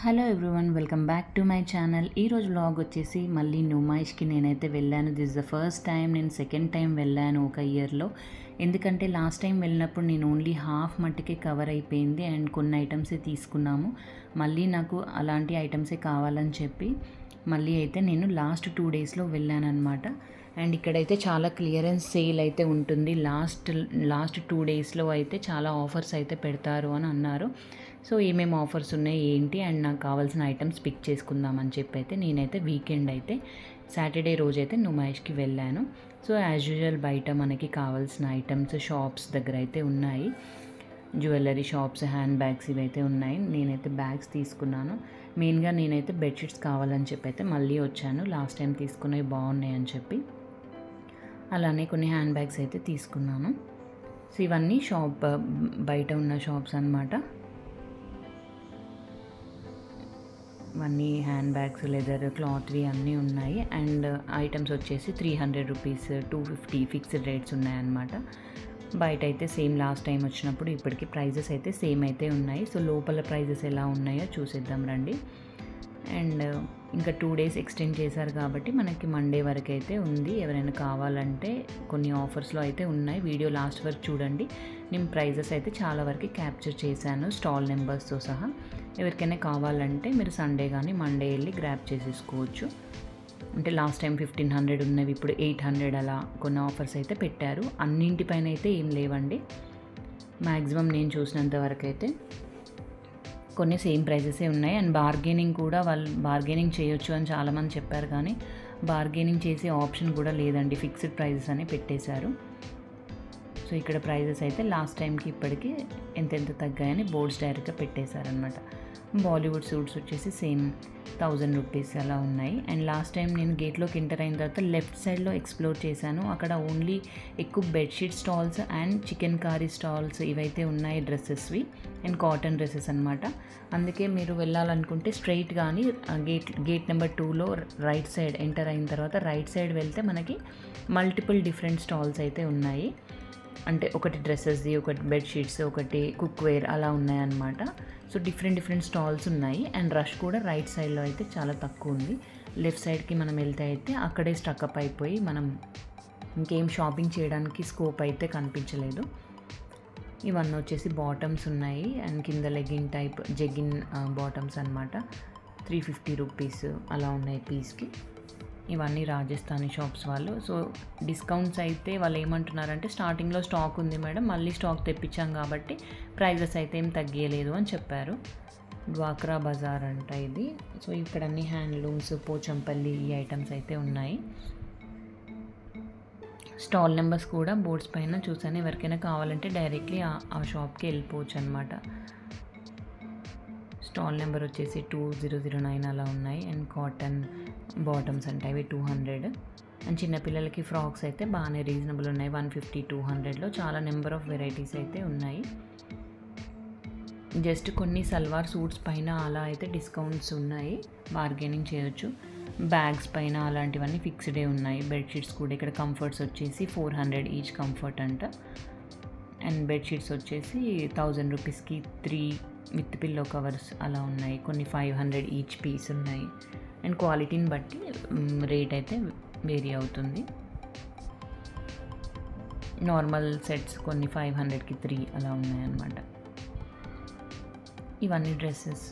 Hello everyone, welcome back to my channel. ఈరోజు vlog వచ్చేసి మళ్ళీ నుమాయిష్కి నేనైతే వెళ్ళాను. This the first time. నేను సెకండ్ టైం వెళ్ళాను ఒక ఇయర్లో. ఎందుకంటే లాస్ట్ టైం వెళ్ళినప్పుడు నేను ఓన్లీ హాఫ్ మట్టికే కవర్ అయిపోయింది అండ్ కొన్ని ఐటమ్సే తీసుకున్నాము. మళ్ళీ నాకు అలాంటి ఐటమ్సే కావాలని చెప్పి మళ్ళీ అయితే నేను లాస్ట్ 2 డేస్లో వెళ్ళాను అనమాట. అండ్ ఇక్కడైతే చాలా క్లియరెన్స్ సేల్ అయితే ఉంటుంది. లాస్ట్ 2 డేస్లో అయితే చాలా ఆఫర్స్ అయితే పెడతారు అని అన్నారు. సో ఏమేమి ఆఫర్స్ ఉన్నాయి ఏంటి అండ్ నాకు కావాల్సిన ఐటమ్స్ పిక్ చేసుకుందామని చెప్పి అయితే నేనైతే వీకెండ్ అయితే సాటర్డే రోజైతే నుమాయిష్కి వెళ్ళాను. సో యాజ్ యూజువల్ బయట మనకి కావాల్సిన ఐటమ్స్ షాప్స్ దగ్గర అయితే ఉన్నాయి. జ్యువెలరీ షాప్స్, హ్యాండ్ బ్యాగ్స్ ఇవైతే ఉన్నాయి. నేనైతే బ్యాగ్స్ తీసుకున్నాను. మెయిన్గా నేనైతే బెడ్షీట్స్ కావాలని చెప్పి అయితే మళ్ళీ వచ్చాను. లాస్ట్ టైం తీసుకున్నవి బాగున్నాయి అని చెప్పి అలానే కొన్ని హ్యాండ్ బ్యాగ్స్ అయితే తీసుకున్నాను. సో ఇవన్నీ బయట ఉన్న షాప్స్ అన్నమాట. ఇవన్నీ హ్యాండ్ బ్యాగ్స్, లెదర్, క్లాత్వి అన్నీ ఉన్నాయి. అండ్ ఐటమ్స్ వచ్చేసి 300 రూపీస్, 250 ఫిక్స్డ్ రేట్స్ ఉన్నాయన్నమాట. బయట అయితే సేమ్ లాస్ట్ టైం వచ్చినప్పుడు ఇప్పటికి ప్రైజెస్ అయితే సేమ్ అయితే ఉన్నాయి. సో లోపల ప్రైజెస్ ఎలా ఉన్నాయో చూసేద్దాం రండి. అండ్ ఇంకా 2 డేస్ ఎక్స్టెండ్ చేశారు కాబట్టి మనకి మండే వరకు అయితే ఉంది. ఎవరైనా కావాలంటే కొన్ని ఆఫర్స్లో అయితే ఉన్నాయి. వీడియో లాస్ట్ వరకు చూడండి. నేను ప్రైజెస్ అయితే చాలా వరకు క్యాప్చర్ చేశాను స్టాల్ నెంబర్స్తో సహా. ఎవరికైనా కావాలంటే మీరు సండే కానీ మండే వెళ్ళి గ్రాప్ చేసేసుకోవచ్చు. అంటే లాస్ట్ టైం 1500 ఉన్నవి ఇప్పుడు 800 అలా కొన్ని ఆఫర్స్ అయితే పెట్టారు. అన్నింటిపైన అయితే ఏం లేవండి. మ్యాక్సిమం నేను చూసినంత వరకు అయితే కొన్ని సేమ్ ప్రైజెసే ఉన్నాయి. అండ్ బార్గెనింగ్ కూడా వాళ్ళు బార్గెనింగ్ చేయొచ్చు అని చాలామంది చెప్పారు, కానీ బార్గెనింగ్ చేసే ఆప్షన్ కూడా లేదండి. ఫిక్స్డ్ ప్రైజెస్ అని పెట్టేశారు. సో ఇక్కడ ప్రైజెస్ అయితే లాస్ట్ టైంకి ఇప్పటికీ ఎంతెంత తగ్గాయని బోర్డ్స్ డైరెక్ట్గా పెట్టేశారనమాట. బాలీవుడ్ సూట్స్ వచ్చేసి సేమ్ 1000 రూపీస్ అలా ఉన్నాయి. అండ్ లాస్ట్ టైం నేను గేట్లోకి ఎంటర్ అయిన తర్వాత లెఫ్ట్ సైడ్లో ఎక్స్ప్లోర్ చేశాను. అక్కడ ఓన్లీ ఎక్కువ bedsheet stalls and chicken curry stalls ఇవైతే ఉన్నాయి, డ్రెస్సెస్వి అండ్ కాటన్ డ్రెస్సెస్ అనమాట. అందుకే మీరు వెళ్ళాలనుకుంటే స్ట్రైట్ కానీ గేట్ నెంబర్ 2లో రైట్ సైడ్ ఎంటర్ అయిన తర్వాత రైట్ సైడ్ వెళ్తే మనకి మల్టిపుల్ డిఫరెంట్ స్టాల్స్ అయితే ఉన్నాయి. అంటే ఒకటి డ్రెస్సెస్ది, ఒకటి బెడ్షీట్స్, ఒకటి కుక్వేర్ అలా ఉన్నాయన్నమాట. సో డిఫరెంట్ స్టాల్స్ ఉన్నాయి. అండ్ రష్ కూడా రైట్ సైడ్లో అయితే చాలా తక్కువ ఉంది. లెఫ్ట్ సైడ్కి మనం వెళ్తే అయితే అక్కడే స్టక్అప్ అయిపోయి మనం ఇంకేం షాపింగ్ చేయడానికి స్కోప్ అయితే కనిపించలేదు. ఇవన్నీ వచ్చేసి బాటమ్స్ ఉన్నాయి అండ్ కింద లెగిన్ టైప్ జెగిన్ బాటమ్స్ అనమాట. 350 రూపీస్ అలా ఉన్నాయి పీస్కి. ఇవన్నీ రాజస్థానీ షాప్స్ వాళ్ళు. సో డిస్కౌంట్స్ అయితే వాళ్ళు ఏమంటున్నారంటే స్టార్టింగ్లో స్టాక్ ఉంది మేడం, మళ్ళీ స్టాక్ తెప్పించాం కాబట్టి ప్రైజెస్ అయితే ఏం తగ్గలేదు అని చెప్పారు. డ్వాక్రా బజార్ అంట ఇది. సో ఇక్కడ అన్ని హ్యాండ్లూమ్స్, పోచంపల్లి ఈ ఐటమ్స్ అయితే ఉన్నాయి. స్టాల్ నెంబర్స్ కూడా బోర్డ్స్ పైన చూసాను. ఎవరికైనా కావాలంటే డైరెక్ట్లీ ఆ షాప్కి వెళ్ళిపోవచ్చు అనమాట. స్టాల్ నెంబర్ వచ్చేసి 2009 అలా ఉన్నాయి. అండ్ కాటన్ బాటమ్స్ అంటే అవి 200. అండ్ చిన్నపిల్లలకి ఫ్రాక్స్ అయితే బాగానే రీజనబుల్ ఉన్నాయి. 150, 200లో చాలా నెంబర్ ఆఫ్ వెరైటీస్ అయితే ఉన్నాయి. జస్ట్ కొన్ని సల్వార్ సూట్స్ పైన అలా అయితే డిస్కౌంట్స్ ఉన్నాయి, బార్గెనింగ్ చేయొచ్చు. బ్యాగ్స్ పైన అలాంటివన్నీ ఫిక్స్డే ఉన్నాయి. బెడ్షీట్స్ కూడా ఇక్కడ కంఫర్ట్స్ వచ్చేసి 400 ఈచ్ కంఫర్ట్ అంట. అండ్ బెడ్షీట్స్ వచ్చేసి 1000 రూపీస్కి 3 విత్ పిల్లో కవర్స్ అలా ఉన్నాయి. కొన్ని 500 ఈచ్ పీస్ ఉన్నాయి. అండ్ క్వాలిటీని బట్టి రేట్ అయితే వేరీ అవుతుంది. నార్మల్ సెట్స్ కొన్ని 500కి 3 అలా ఉన్నాయన్నమాట. ఇవన్నీ డ్రెస్సెస్,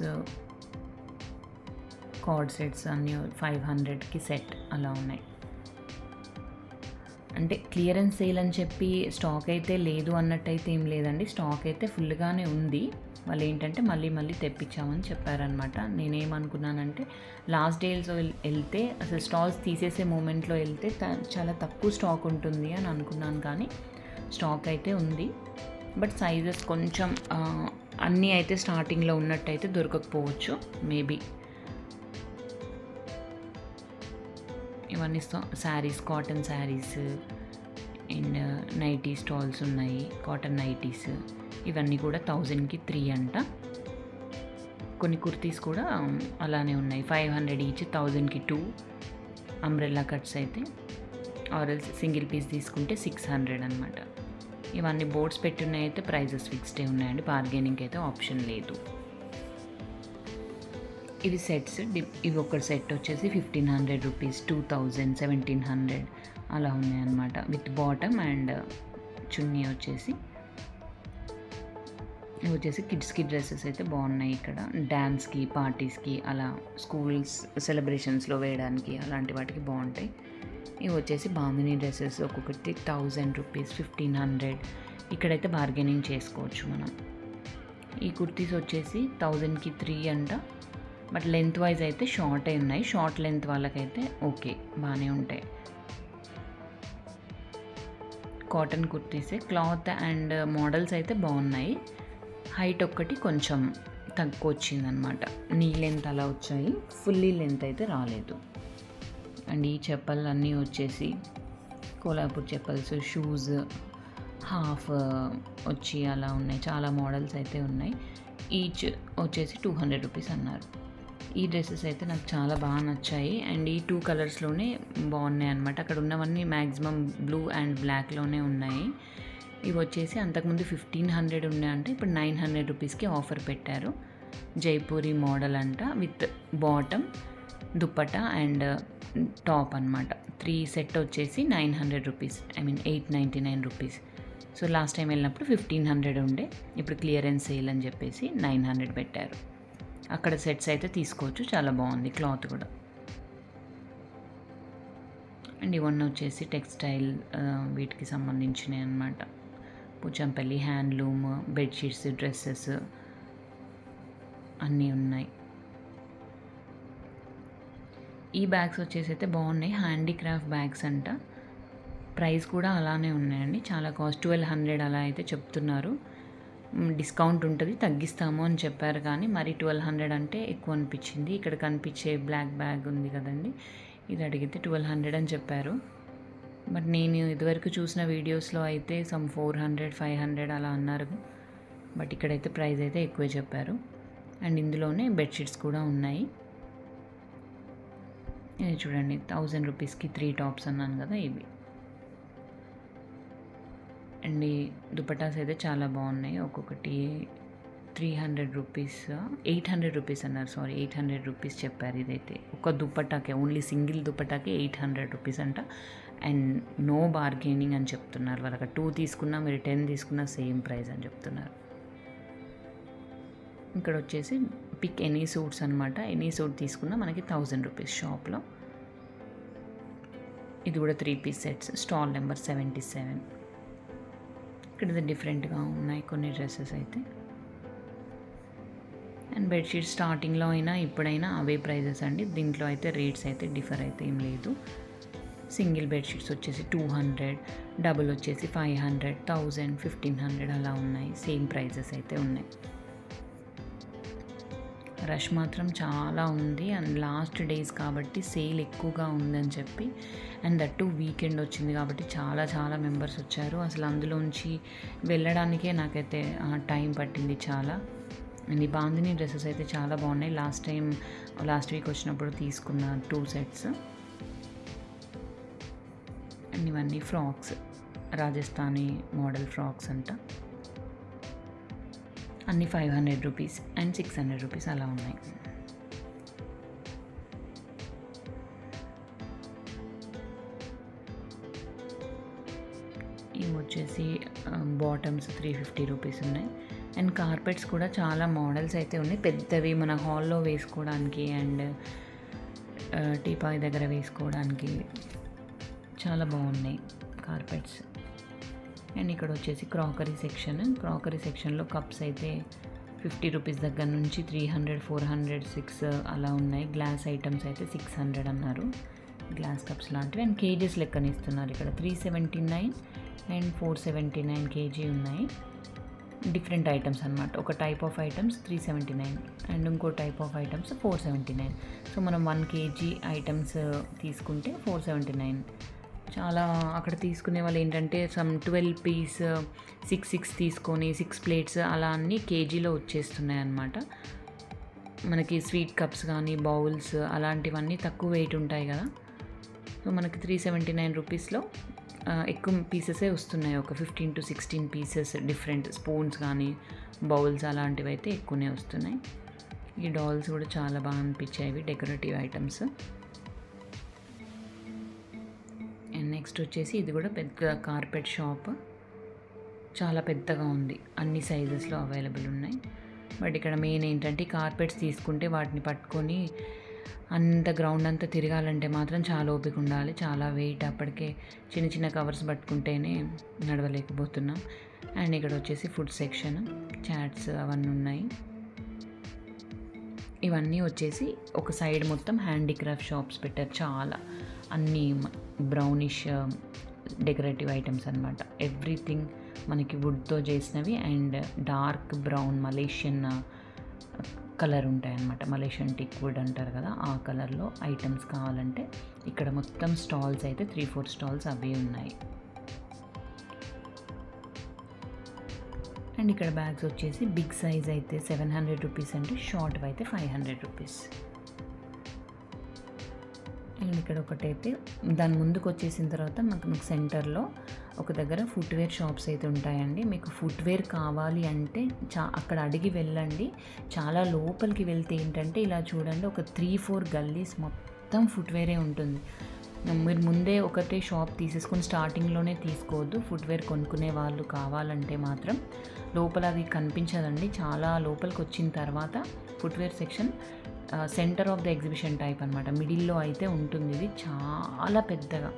కార్డ్ సెట్స్ అన్నీ 500కి సెట్ అలా ఉన్నాయి. అంటే క్లియరెన్స్ సేల్ అని చెప్పి స్టాక్ అయితే లేదు అన్నట్టయితే ఏం లేదండి. స్టాక్ అయితే ఫుల్గానే ఉంది. వాళ్ళు ఏంటంటే మళ్ళీ తెప్పించామని చెప్పారనమాట. నేనేమనుకున్నానంటే లాస్ట్ డేస్లో వెళ్తే అసలు స్టాల్స్ తీసేసే మూమెంట్లో వెళ్తే చాలా తక్కువ స్టాక్ ఉంటుంది అని అనుకున్నాను, కానీ స్టాక్ అయితే ఉంది. బట్ సైజెస్ కొంచెం అన్నీ అయితే స్టార్టింగ్లో ఉన్నట్టయితే దొరకకపోవచ్చు మేబీ. ఇవన్నీ saris, cotton saris and nightie stalls ఉన్నాయి. కాటన్ నైటీస్ ఇవన్నీ కూడా 1000కి 3 అంట. కొన్ని కుర్తీస్ కూడా అలానే ఉన్నాయి. 500 ఈచ్, 1000కి 2 అంబ్రెల్లా కట్స్ అయితే ఆర్ సింగిల్ పీస్ తీసుకుంటే 600 అనమాట. ఇవన్నీ బోర్డ్స్ పెట్టున్నాయి అయితే ప్రైజెస్ ఫిక్స్డే ఉన్నాయండి. బార్గెనింగ్కి అయితే ఆప్షన్ లేదు. ఇవి సెట్స్ ఇవి ఒక సెట్ వచ్చేసి 1500 రూపీస్, 2000, 1700 అలా ఉన్నాయన్నమాట. విత్ బాటమ్ అండ్ చున్నీ వచ్చేసి. ఇవి వచ్చేసి కిడ్స్కి డ్రెస్సెస్ అయితే బాగున్నాయి. ఇక్కడ డ్యాన్స్కి, పార్టీస్కి, అలా స్కూల్స్ సెలబ్రేషన్స్లో వేయడానికి అలాంటి వాటికి బాగుంటాయి. ఇవి వచ్చేసి బాందినీ డ్రెస్సెస్ ఒక్కొక్కటి 1000 రూపీస్, 1500. ఇక్కడైతే బార్గెనింగ్ చేసుకోవచ్చు మనం. ఈ కుర్తీస్ వచ్చేసి 1000కి 3 అంట. బట్ లెంత్ వైజ్ అయితే షార్ట్ అయి ఉన్నాయి. షార్ట్ లెంత్ వాళ్ళకైతే ఓకే, బాగానే ఉంటాయి. కాటన్ కుర్తీసే. క్లాత్ అండ్ మోడల్స్ అయితే బాగున్నాయి. హైట్ ఒక్కటి కొంచెం తక్కువ వచ్చిందనమాట. నీ లెంత్ అలా వచ్చాయి, ఫుల్లీ లెంత్ అయితే రాలేదు. అండ్ ఈ చెప్పలు అన్నీ వచ్చేసి కోలాపూర్ చెప్పల్స్, షూస్ హాఫ్ వచ్చి అలా ఉన్నాయి. చాలా మోడల్స్ అయితే ఉన్నాయి. ఈచ్ వచ్చేసి 200 రూపీస్ అన్నారు. ఈ డ్రెస్సెస్ అయితే నాకు చాలా బాగా నచ్చాయి. అండ్ ఈ 2 కలర్స్లోనే బాగున్నాయి అనమాట. అక్కడ ఉన్నవన్నీ మ్యాక్సిమం బ్లూ అండ్ బ్లాక్లోనే ఉన్నాయి. ఇవి వచ్చేసి అంతకుముందు 1500 ఉన్నాయంటే ఇప్పుడు 900 రూపీస్కి ఆఫర్ పెట్టారు. జైపూరి మోడల్ అంట, with bottom, dupatta and top అనమాట. 3 సెట్ వచ్చేసి 900 rupees, 899 rupees. So last time వెళ్ళినప్పుడు 1500 ఉండే, ఇప్పుడు క్లియరెన్స్ సేల్ అని చెప్పేసి 900 పెట్టారు. అక్కడ సెట్స్ అయితే తీసుకోవచ్చు, చాలా బాగుంది క్లాత్ కూడా. అండ్ ఇవన్నీ వచ్చేసి టెక్స్టైల్ వీటికి సంబంధించినవి అనమాట. పోచంపల్లి హ్యాండ్లూమ్, బెడ్షీట్స్, డ్రెస్సెస్ అన్నీ ఉన్నాయి. ఈ బ్యాగ్స్ వచ్చేసి అయితే బాగున్నాయి, హ్యాండీక్రాఫ్ట్ బ్యాగ్స్ అంట. ప్రైస్ కూడా అలానే ఉన్నాయండి, చాలా కాస్ట్. 1200 అలా అయితే చెప్తున్నారు. డిస్కౌంట్ ఉంటుంది, తగ్గిస్తాము అని చెప్పారు. కానీ మరి 1200 అంటే ఎక్కువ అనిపించింది. ఇక్కడ కనిపించే బ్లాక్ బ్యాగ్ ఉంది కదండి, ఇది అడిగితే 1200 అని చెప్పారు. బట్ నేను ఇదివరకు చూసిన వీడియోస్లో అయితే సమ్ 400, 500 అలా అన్నారు. బట్ ఇక్కడైతే ప్రైస్ అయితే ఎక్కువే చెప్పారు. అండ్ ఇందులోనే బెడ్షీట్స్ కూడా ఉన్నాయి. ఇది చూడండి, 1000 రూపీస్కి 3 టాప్స్ అన్నాను కదా, ఇవి. అండ్ ఈ దుపటాస్ అయితే చాలా బాగున్నాయి. ఒక్కొక్కటి 300 రూపీస్, 800 రూపీస్ అన్నారు. సారీ, 800 రూపీస్ చెప్పారు. ఇదైతే ఒక దుపటాకే, ఓన్లీ సింగిల్ దుపటాకే 800 రూపీస్ అంట. అండ్ నో బార్గెనింగ్ అని చెప్తున్నారు. వాళ్ళకి 2 తీసుకున్నా మీరు 10 తీసుకున్నా సేమ్ ప్రైస్ అని చెప్తున్నారు. ఇక్కడ వచ్చేసి పిక్ ఎనీ సూట్స్ అనమాట. ఎనీ సూట్ తీసుకున్నా మనకి 1000 రూపీస్ షాప్లో. ఇది కూడా 3 పీస్ సెట్స్, స్టాల్ నెంబర్ 77. ఇక్కడ డిఫరెంట్గా ఉన్నాయి కొన్ని డ్రెస్సెస్ అయితే. అండ్ బెడ్షీట్ స్టార్టింగ్లో అయినా ఇప్పుడైనా అవే ప్రైజెస్ అండి. దీంట్లో అయితే రేట్స్ అయితే డిఫర్ అయితే ఏం లేదు. సింగిల్ బెడ్షీట్స్ వచ్చేసి 200, డబుల్ వచ్చేసి 500, 1000, 1500 అలా ఉన్నాయి. సేమ్ ప్రైజెస్ అయితే ఉన్నాయి. రష్ మాత్రం చాలా ఉంది. అండ్ లాస్ట్ డేస్ కాబట్టి సేల్ ఎక్కువగా ఉందని చెప్పి, అండ్ దట్టు వీకెండ్ వచ్చింది కాబట్టి చాలా చాలా మెంబర్స్ వచ్చారు. అసలు అందులోంచి వెళ్ళడానికే నాకైతే టైం పట్టింది చాలా. అండ్ ఈ బాందినీ డ్రెస్సెస్ అయితే చాలా బాగున్నాయి. లాస్ట్ వీక్ వచ్చినప్పుడు తీసుకున్న 2 సెట్స్. అండ్ ఇవన్నీ ఫ్రాక్స్, రాజస్థానీ మోడల్ ఫ్రాక్స్ అంట. అన్నీ 500 రూపీస్ అండ్ 600 రూపీస్ అలా ఉన్నాయి. ఇవి వచ్చేసి బాటమ్స్ 350 రూపీస్ ఉన్నాయి. అండ్ కార్పెట్స్ కూడా చాలా మోడల్స్ అయితే ఉన్నాయి. పెద్దవి మన హాల్లో వేసుకోవడానికి అండ్ టీపాయ్ దగ్గర వేసుకోవడానికి చాలా బాగున్నాయి కార్పెట్స్. అండ్ ఇక్కడ వచ్చేసి క్రాకరీ సెక్షన్లో కప్స్ అయితే 50 రూపీస్ దగ్గర నుంచి 300, 400, 6 అలా ఉన్నాయి. గ్లాస్ ఐటమ్స్ అయితే 600 అన్నారు, గ్లాస్ కప్స్ లాంటివి. అండ్ కేజెస్ లెక్కన ఇస్తున్నారు. ఇక్కడ 379 అండ్ 479 కేజీ ఉన్నాయి. డిఫరెంట్ ఐటమ్స్ అనమాట. ఒక టైప్ ఆఫ్ ఐటమ్స్ 379 అండ్ ఇంకో టైప్ ఆఫ్ ఐటమ్స్ 479. సో మనం 1 కేజీ ఐటమ్స్ తీసుకుంటే 479. చాలా అక్కడ తీసుకునే వాళ్ళు ఏంటంటే సమ్ 12 పీస్ 6 తీసుకొని 6 ప్లేట్స్ అలా అన్నీ కేజీలో వచ్చేస్తున్నాయి అన్నమాట. మనకి స్వీట్ కప్స్ కానీ బౌల్స్ అలాంటివన్నీ తక్కువ వెయిట్ ఉంటాయి కదా. సో మనకి 379 రూపీస్లో ఎక్కువ పీసెసే వస్తున్నాయి. ఒక 15 to 16 పీసెస్ డిఫరెంట్ స్పూన్స్ కానీ బౌల్స్ అలాంటివి అయితే ఎక్కువనే వస్తున్నాయి. ఈ డాల్స్ కూడా చాలా బాగా అనిపించాయి, డెకరేటివ్ ఐటమ్స్. అండ్ నెక్స్ట్ వచ్చేసి ఇది కూడా పెద్ద కార్పెట్ షాప్, చాలా పెద్దగా ఉంది, అన్ని సైజెస్లో అవైలబుల్ ఉన్నాయి. బట్ ఇక్కడ మెయిన్ ఏంటంటే కార్పెట్స్ తీసుకుంటే వాటిని పట్టుకొని అంత గ్రౌండ్ అంతా తిరగాలంటే మాత్రం చాలా ఓపిక ఉండాలి, చాలా వెయిట్. అప్పటికే చిన్న చిన్న కవర్స్ పట్టుకుంటేనే నడవలేకపోతున్నాం. అండ్ ఇక్కడ వచ్చేసి ఫుడ్ సెక్షన్, చాట్స్ అవన్నీ ఉన్నాయి. ఇవన్నీ వచ్చేసి ఒక సైడ్ మొత్తం హ్యాండీక్రాఫ్ట్ షాప్స్ పెట్టారు, చాలా అన్నీ బ్రౌనిష్ డెకరేటివ్ ఐటమ్స్ అనమాట. ఎవ్రీథింగ్ మనకి వుడ్తో చేసినవి and dark brown Malaysian colour ఉంటాయన్నమాట. మలేషియన్ టిక్ వుడ్ అంటారు కదా, ఆ కలర్లో ఐటమ్స్ కావాలంటే ఇక్కడ మొత్తం స్టాల్స్ అయితే 3-4 స్టాల్స్ అవే ఉన్నాయి. అండ్ ఇక్కడ బ్యాగ్స్ వచ్చేసి బిగ్ సైజ్ అయితే 700 రూపీస్ అంటే షార్ట్ అయితే 500 రూపీస్. అండ్ ఇక్కడ ఒకటైతే దాని ముందుకు వచ్చేసిన తర్వాత మనకు సెంటర్లో ఒక దగ్గర ఫుట్వేర్ షాప్స్ అయితే ఉంటాయండి. మీకు ఫుట్వేర్ కావాలి అంటే అక్కడ అడిగి వెళ్ళండి. చాలా లోపలికి వెళ్తే ఏంటంటే ఇలా చూడండి, ఒక 3-4 గల్లీస్ మొత్తం ఫుట్వేరే ఉంటుంది. మీరు ముందే ఒకటే షాప్ తీసేసుకొని స్టార్టింగ్లోనే తీసుకోవద్దు. ఫుట్వేర్ కొనుక్కునే వాళ్ళు కావాలంటే మాత్రం లోపల అది కనిపించదండి. చాలా లోపలికి వచ్చిన తర్వాత footwear section centre of the exhibition type అనమాట, మిడిల్లో అయితే ఉంటుంది. ఇది చాలా పెద్దగా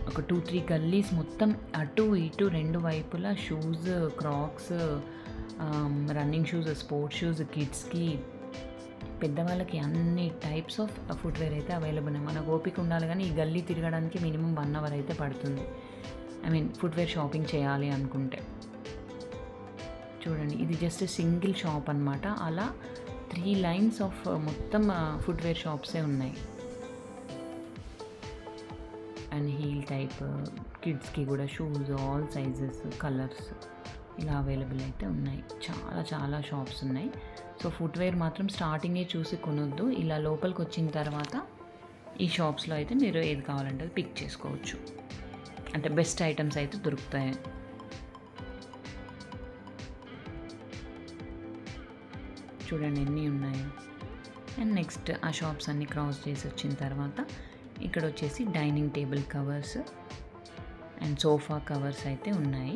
ఒక 2-3 గల్లీస్ మొత్తం అటు ఇటు రెండు వైపులా shoes, crocs, running shoes, sports shoes, కిడ్స్కి, పెద్దవాళ్ళకి అన్ని టైప్స్ ఆఫ్ ఫుట్వేర్ అయితే అవైలబుల్ ఉన్నాయి. మనకు ఓపిక ఉండాలి, కానీ ఈ గల్లీ తిరగడానికి మినిమం 1 అవర్ అయితే పడుతుంది. ఫుట్వేర్ షాపింగ్ చేయాలి అనుకుంటే. చూడండి, ఇది జస్ట్ సింగిల్ షాప్ అనమాట. అలా 3 లైన్స్ ఆఫ్ మొత్తం ఫుట్వేర్ షాప్సే ఉన్నాయి. అండ్ హీల్ టైప్, కిడ్స్కి కూడా షూస్, ఆల్ సైజెస్, కలర్స్ ఇలా అవైలబుల్ అయితే ఉన్నాయి. చాలా చాలా షాప్స్ ఉన్నాయి. సో ఫుట్వేర్ మాత్రం స్టార్టింగే చూసి కొనొద్దు. ఇలా లోపలికి వచ్చిన తర్వాత ఈ షాప్స్లో అయితే మీరు ఏది కావాలంటే అది పిక్ చేసుకోవచ్చు. అంటే బెస్ట్ ఐటమ్స్ అయితే దొరుకుతాయి. చూడండి ఎన్ని ఉన్నాయి. అండ్ నెక్స్ట్ ఆ షాప్స్ అన్నీ క్రాస్ చేసి వచ్చిన తర్వాత ఇక్కడ వచ్చేసి dining table covers and sofa covers అయితే ఉన్నాయి.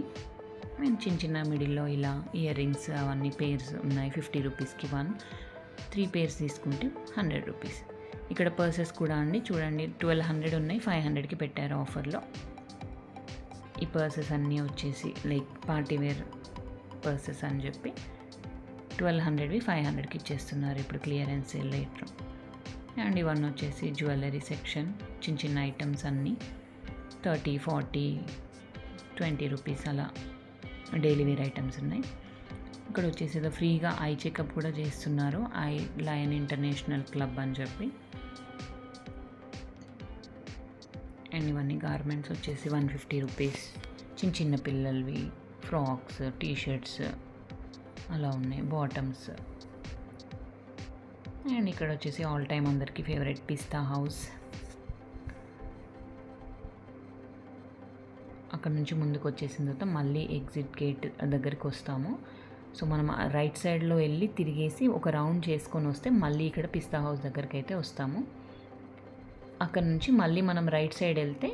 అండ్ చిన్న చిన్న మిడిల్లో ఇలా ఇయర్ రింగ్స్ అవన్నీ పేర్స్ ఉన్నాయి. 50 రూపీస్కి 1, 3 పేర్స్ తీసుకుంటే 100 రూపీస్. ఇక్కడ పర్సెస్ కూడా అండి, చూడండి 1200 ఉన్నాయి, 500కి పెట్టారు ఆఫర్లో. ఈ పర్సెస్ అన్నీ వచ్చేసి లైక్ పార్టీవేర్ పర్సెస్ అని చెప్పి 1200వి 500కి ఇచ్చేస్తున్నారు ఇప్పుడు క్లియరెన్స్ సేల్ రేట్లో. అండ్ ఇవన్నీ వచ్చేసి జ్యువెలరీ సెక్షన్, చిన్న చిన్న ఐటమ్స్ అన్నీ 30, 40, 20 రూపీస్ అలా డైలీ వేర్ ఐటమ్స్ ఉన్నాయి. ఇక్కడ వచ్చేసి ఏదో ఫ్రీగా ఐ చెకప్ కూడా చేస్తున్నారు, ఐ లయన్ ఇంటర్నేషనల్ క్లబ్ అని చెప్పి. అండ్ ఇవన్నీ గార్మెంట్స్ వచ్చేసి 150 రూపీస్, చిన్న చిన్న పిల్లలవి ఫ్రాక్స్, టీషర్ట్స్ అలా ఉన్నాయి, బాటమ్స్. అండ్ ఇక్కడ వచ్చేసి ఆల్ టైమ్ అందరికీ ఫేవరెట్ పిస్తా హౌస్. అక్కడ నుంచి ముందుకు వచ్చేసిన తర్వాత మళ్ళీ ఎగ్జిట్ గేట్ దగ్గరికి వస్తాము. సో మనం రైట్ సైడ్లో వెళ్ళి తిరిగేసి ఒక రౌండ్ చేసుకొని వస్తే మళ్ళీ ఇక్కడ పిస్తా హౌస్ దగ్గరికి అయితే వస్తాము. అక్కడ నుంచి మళ్ళీ మనం రైట్ సైడ్ వెళ్తే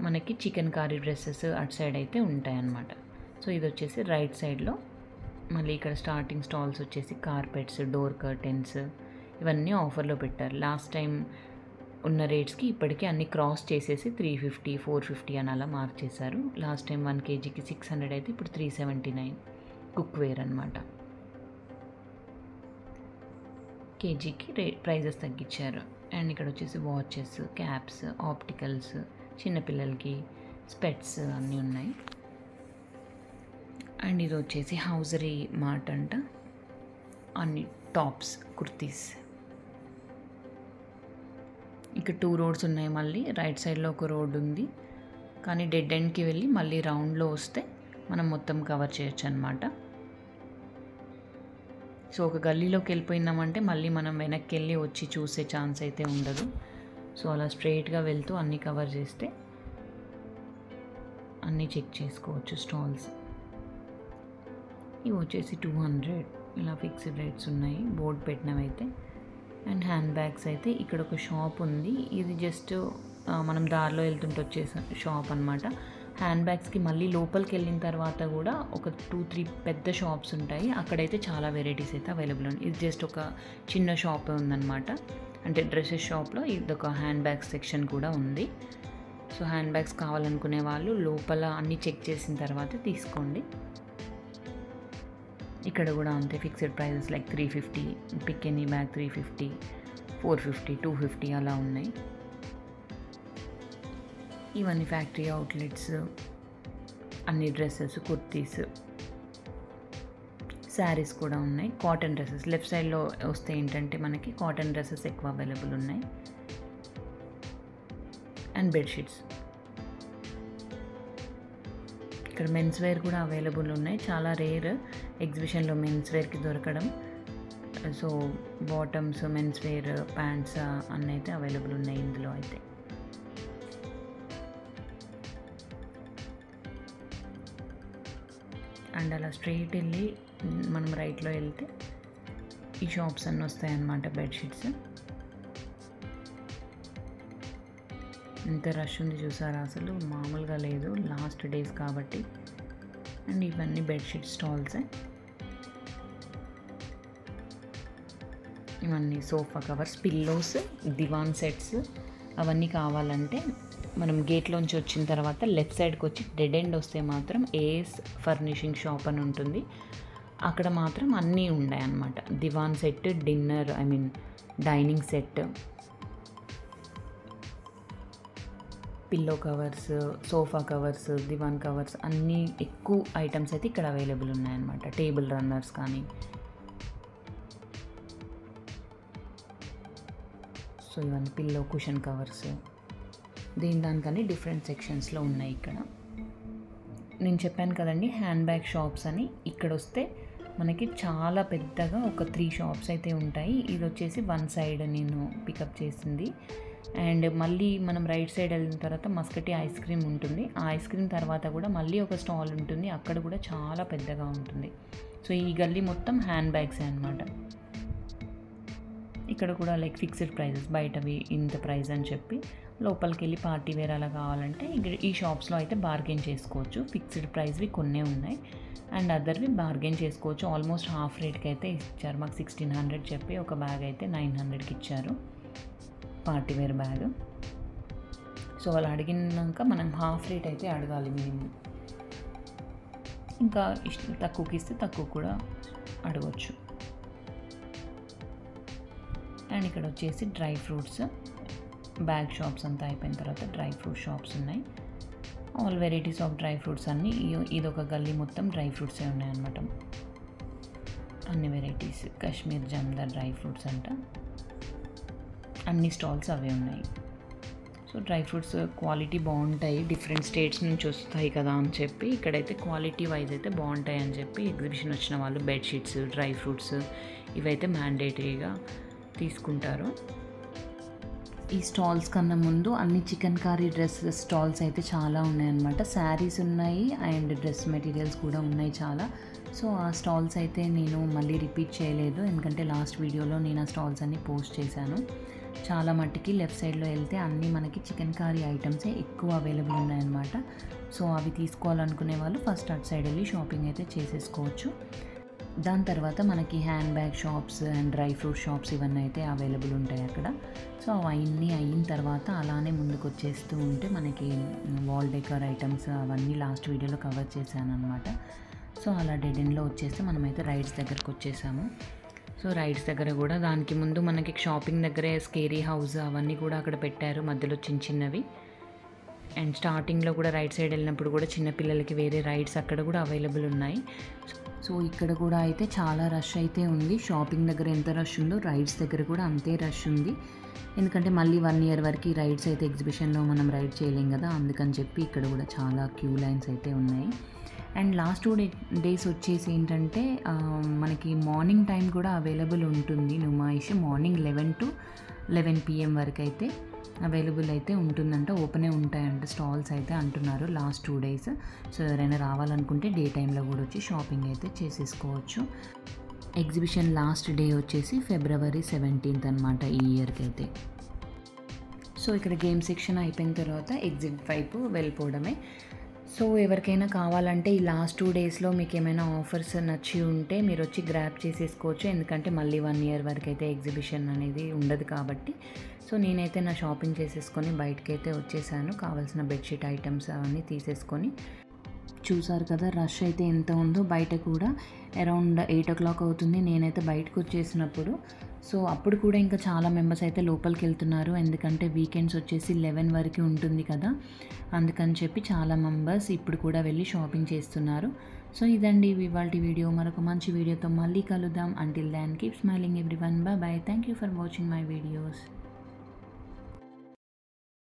మనకి చికెన్ కారీ డ్రెస్సెస్ అటు సైడ్ అయితే ఉంటాయన్నమాట. సో ఇది వచ్చేసి రైట్ సైడ్లో. మళ్ళీ ఇక్కడ స్టార్టింగ్ స్టాల్స్ వచ్చేసి కార్పెట్స్, డోర్ కర్టెన్స్ ఇవన్నీ ఆఫర్లో పెట్టారు. లాస్ట్ టైం ఉన్న రేట్స్కి ఇప్పటికీ అన్ని క్రాస్ చేసేసి 350, 450 అని అలా మార్చేశారు. లాస్ట్ టైం 1 kgకి 600 అయితే ఇప్పుడు 379 కుక్వేర్ అనమాట. కేజీకి ప్రైజెస్ తగ్గించారు. అండ్ ఇక్కడ వచ్చేసి వాచెస్, క్యాప్స్, ఆప్టికల్స్, చిన్నపిల్లలకి స్పెట్స్ అన్నీ ఉన్నాయి. అండ్ ఇది వచ్చేసి హౌజరీ మార్ట్ అంట, అన్ని టాప్స్, కుర్తీస్. ఇక్కడ 2 రోడ్స్ ఉన్నాయి. మళ్ళీ రైట్ సైడ్లో ఒక రోడ్ ఉంది, కానీ డెడ్ ఎండ్కి వెళ్ళి మళ్ళీ రౌండ్లో వస్తే మనం మొత్తం కవర్ చేయొచ్చు అనమాట. సో ఒక గల్లీలోకి వెళ్ళిపోయినామంటే మళ్ళీ మనం వెనక్కి వెళ్ళి వచ్చి చూసే ఛాన్స్ అయితే ఉండదు. సో అలా స్ట్రైట్గా వెళ్తూ అన్నీ కవర్ చేస్తే అన్నీ చెక్ చేసుకోవచ్చు స్టాల్స్. ఇవి వచ్చేసి 200 ఇలా ఫిక్స్డ్ రేట్స్ ఉన్నాయి బోర్డు పెట్టినవైతే. అండ్ హ్యాండ్ బ్యాగ్స్ అయితే ఇక్కడ ఒక షాప్ ఉంది. ఇది జస్ట్ మనం దారిలో వెళ్తుంటే వచ్చేసిన షాప్ అనమాట. హ్యాండ్ బ్యాగ్స్కి మళ్ళీ లోపలికి వెళ్ళిన తర్వాత కూడా ఒక 2-3 పెద్ద షాప్స్ ఉంటాయి. అక్కడైతే చాలా వెరైటీస్ అయితే అవైలబుల్ ఉంది. ఇది జస్ట్ ఒక చిన్న షాప్ ఉందన్నమాట. అంటే డ్రెస్సెస్ షాప్లో ఇదొక హ్యాండ్ బ్యాగ్స్ సెక్షన్ కూడా ఉంది. సో హ్యాండ్ బ్యాగ్స్ కావాలనుకునే వాళ్ళు లోపల అన్నీ చెక్ చేసిన తర్వాత తీసుకోండి. ఇక్కడ కూడా అంతే fixed prices like 350, pick any bag 350, 450, 250 అలా ఉన్నాయి. ఇవన్నీ ఫ్యాక్టరీ అవుట్లెట్స్, అన్ని డ్రెస్సెస్, కుర్తీస్, శారీస్ కూడా ఉన్నాయి. కాటన్ డ్రెస్సెస్ లెఫ్ట్ సైడ్లో వస్తే ఏంటంటే మనకి కాటన్ డ్రెస్సెస్ ఎక్కువ అవైలబుల్ ఉన్నాయి. And bedsheets. ఇక్కడ మెన్స్ వేర్ కూడా అవైలబుల్ ఉన్నాయి. చాలా రేర్ ఎగ్జిబిషన్లో మెన్స్ వేర్కి దొరకడం. So bottoms, men's wear, pants అన్నీ అయితే అవైలబుల్ ఉన్నాయి ఇందులో అయితే. అండ్ అలా స్ట్రైట్ వెళ్ళి మనం రైట్లో వెళ్తే ఈ షాప్స్ అన్నీ వస్తాయన్నమాట. బెడ్షీట్స్ ఎంత రష్ ఉంది చూసారా, అసలు మామూలుగా లేదు, లాస్ట్ డేస్ కాబట్టి. అండ్ ఇవన్నీ బెడ్షీట్ స్టాల్సే. ఇవన్నీ సోఫా కవర్స్, పిల్లోస్, దివాన్ సెట్స్ అవన్నీ కావాలంటే మనం గేట్లోంచి వచ్చిన తర్వాత లెఫ్ట్ సైడ్కి వచ్చి డెడ్ ఎండ్ వస్తే మాత్రం ఏఎస్ ఫర్నిషింగ్ షాప్ అని ఉంటుంది. అక్కడ మాత్రం అన్నీ ఉన్నాయి అన్నమాట. Divan set, dinner dining set, pillow covers, sofa covers, divan covers అన్నీ ఎక్కువ ఐటమ్స్ అయితే ఇక్కడ అవైలబుల్ ఉన్నాయన్నమాట. టేబుల్ రన్నర్స్ కానీ. సో ఇవన్నీ పిల్లో కుషన్ కవర్స్, దానికని డిఫరెంట్ సెక్షన్స్లో ఉన్నాయి ఇక్కడ. నేను చెప్పాను కదండి హ్యాండ్ బ్యాగ్ షాప్స్ అని. ఇక్కడ వస్తే మనకి చాలా పెద్దగా ఒక 3 షాప్స్ అయితే ఉంటాయి. ఇది వచ్చేసి వన్ సైడ్ నేను పికప్ చేసింది. అండ్ మళ్ళీ మనం రైట్ సైడ్ వెళ్ళిన తర్వాత మస్కటి ఐస్ క్రీమ్ ఉంటుంది. ఆ ఐస్ క్రీమ్ తర్వాత కూడా మళ్ళీ ఒక స్టాల్ ఉంటుంది. అక్కడ కూడా చాలా పెద్దగా ఉంటుంది. సో ఈ గల్లీ మొత్తం హ్యాండ్ బ్యాగ్సే అనమాట. ఇక్కడ కూడా లైక్ ఫిక్స్డ్ ప్రైజెస్, బయటవి ఇంత ప్రైస్ అని చెప్పి. లోపలికి వెళ్ళి పార్టీ వేర్ అలా కావాలంటే ఈ షాప్స్లో అయితే బార్గెన్ చేసుకోవచ్చు. ఫిక్స్డ్ ప్రైస్వి కొన్నే ఉన్నాయి. అండ్ అదర్వి బార్గెన్ చేసుకోవచ్చు. ఆల్మోస్ట్ హాఫ్ రేట్కి అయితే ఇచ్చారు. మాకు 1600 చెప్పి ఒక బ్యాగ్ అయితే 900కి ఇచ్చారు, పార్టీ వేర్ బ్యాగ్. సో వాళ్ళు అడిగినాక మనం హాఫ్ రేట్ అయితే అడగాలి మినిమం. ఇంకా తక్కువకి ఇస్తే తక్కువ కూడా అడగవచ్చు. అండ్ ఇక్కడ వచ్చేసి డ్రై ఫ్రూట్స్ బ్యాగ్ షాప్స్ అంతా అయిపోయిన తర్వాత డ్రై ఫ్రూట్ షాప్స్ ఉన్నాయి. All varieties of dry fruits అన్నీ. ఇదొక గల్లీ మొత్తం డ్రై ఫ్రూట్సే ఉన్నాయన్నమాట. అన్ని వెరైటీస్, కాశ్మీర్ జమ్దా డ్రై ఫ్రూట్స్ అంట. అన్ని స్టాల్స్ అవే ఉన్నాయి. సో డ్రై ఫ్రూట్స్ క్వాలిటీ బాగుంటాయి, డిఫరెంట్ స్టేట్స్ నుంచి వస్తాయి కదా అని చెప్పి ఇక్కడైతే క్వాలిటీ వైజ్ అయితే బాగుంటాయి అని చెప్పి ఎగ్జిబిషన్ వచ్చిన వాళ్ళు బెడ్షీట్స్, డ్రై ఫ్రూట్స్ ఇవైతే మ్యాండేటరీగా తీసుకుంటారు. ఈ స్టాల్స్ కన్నా ముందు అన్ని చికెన్ కారీ డ్రెస్సెస్ స్టాల్స్ అయితే చాలా ఉన్నాయన్నమాట. శారీస్ ఉన్నాయి అండ్ డ్రెస్ మెటీరియల్స్ కూడా ఉన్నాయి చాలా. సో ఆ స్టాల్స్ అయితే నేను మళ్ళీ రిపీట్ చేయలేదు, ఎందుకంటే లాస్ట్ వీడియోలో నేను ఆ స్టాల్స్ అన్నీ పోస్ట్ చేశాను. చాలా మట్టికి లెఫ్ట్ సైడ్లో వెళ్తే అన్నీ మనకి చికెన్ కారీ ఐటమ్సే ఎక్కువ అవైలబుల్ ఉన్నాయన్నమాట. సో అవి తీసుకోవాలనుకునే వాళ్ళు ఫస్ట్ అటు సైడ్ వెళ్ళి షాపింగ్ అయితే చేసేసుకోవచ్చు. దాని తర్వాత మనకి hand bag shops and dry fruit shops ఇవన్నీ అయితే అవైలబుల్ ఉంటాయి అక్కడ. సో అవన్నీ అయిన తర్వాత అలానే ముందుకు వచ్చేస్తూ ఉంటే మనకి వాల్ డెకర్ ఐటమ్స్ అవన్నీ లాస్ట్ వీడియోలో కవర్ చేశాను అనమాట. సో అలా డెడ్ ఎండ్లో వచ్చేస్తే మనమైతే రైడ్స్ దగ్గరకు వచ్చేసాము. సో రైడ్స్ దగ్గర కూడా దానికి ముందు మనకి షాపింగ్ దగ్గరే స్కేరీ హౌస్ అవన్నీ కూడా అక్కడ పెట్టారు, మధ్యలో చిన్న చిన్నవి. అండ్ స్టార్టింగ్లో కూడా రైట్ సైడ్ వెళ్ళినప్పుడు కూడా చిన్నపిల్లలకి వేరే రైడ్స్ అక్కడ కూడా అవైలబుల్ ఉన్నాయి. సో ఇక్కడ కూడా అయితే చాలా రష్ అయితే ఉంది. షాపింగ్ దగ్గర ఎంత రష్ ఉందో రైడ్స్ దగ్గర కూడా అంతే రష్ ఉంది. ఎందుకంటే మళ్ళీ 1 year వరకు ఈ రైడ్స్ అయితే ఎగ్జిబిషన్లో మనం రైడ్ చేయలేం కదా, అందుకని చెప్పి ఇక్కడ కూడా చాలా క్యూ లైన్స్ అయితే ఉన్నాయి. అండ్ లాస్ట్ 2 days వచ్చేసి ఏంటంటే మనకి మార్నింగ్ టైం కూడా అవైలబుల్ ఉంటుంది. నుమాయిష్ మార్నింగ్ 11 to 11 PM వరకు అయితే అవైలబుల్ అయితే ఉంటుందంట, ఓపెనే ఉంటాయంట స్టాల్స్ అయితే అంటున్నారు లాస్ట్ 2 days. సో ఎవరైనా రావాలనుకుంటే డే టైంలో కూడా వచ్చి షాపింగ్ అయితే చేసేసుకోవచ్చు. ఎగ్జిబిషన్ లాస్ట్ డే వచ్చేసి February 17th అనమాట ఈ ఇయర్కి అయితే. సో ఇక్కడ గేమ్ సెక్షన్ అయిపోయిన తర్వాత ఎగ్జిట్ వైపు వెళ్ళిపోవడమే. సో ఎవరికైనా కావాలంటే ఈ లాస్ట్ 2 డేస్లో మీకు ఏమైనా ఆఫర్స్ నచ్చి ఉంటే మీరు వచ్చి గ్రాబ్ చేసేసుకోవచ్చు. ఎందుకంటే మళ్ళీ 1 year వరకు అయితే ఎగ్జిబిషన్ అనేది ఉండదు కాబట్టి. సో నేనైతే నా షాపింగ్ చేసేసుకొని బయటకైతే వచ్చేసాను. కావాల్సిన బెడ్షీట్ ఐటమ్స్ అవన్నీ తీసేసుకొని. చూసారు కదా రష్ అయితే ఎంత ఉందో. బయట కూడా అరౌండ్ 8 o'clock అవుతుంది నేనైతే బయటకు వచ్చేసినప్పుడు. సో అప్పుడు కూడా ఇంకా చాలా మెంబర్స్ అయితే లోపలికి వెళ్తున్నారు. ఎందుకంటే వీకెండ్స్ వచ్చేసి 11 వరకు ఉంటుంది కదా, అందుకని చెప్పి చాలా మెంబర్స్ ఇప్పుడు కూడా వెళ్ళి షాపింగ్ చేస్తున్నారు. సో ఇదండి ఇవాల్టి వీడియో. మరొక మంచి వీడియోతో మళ్ళీ కలుద్దాం. Until then keep smiling everyone. Bye. Thank you for watching my videos.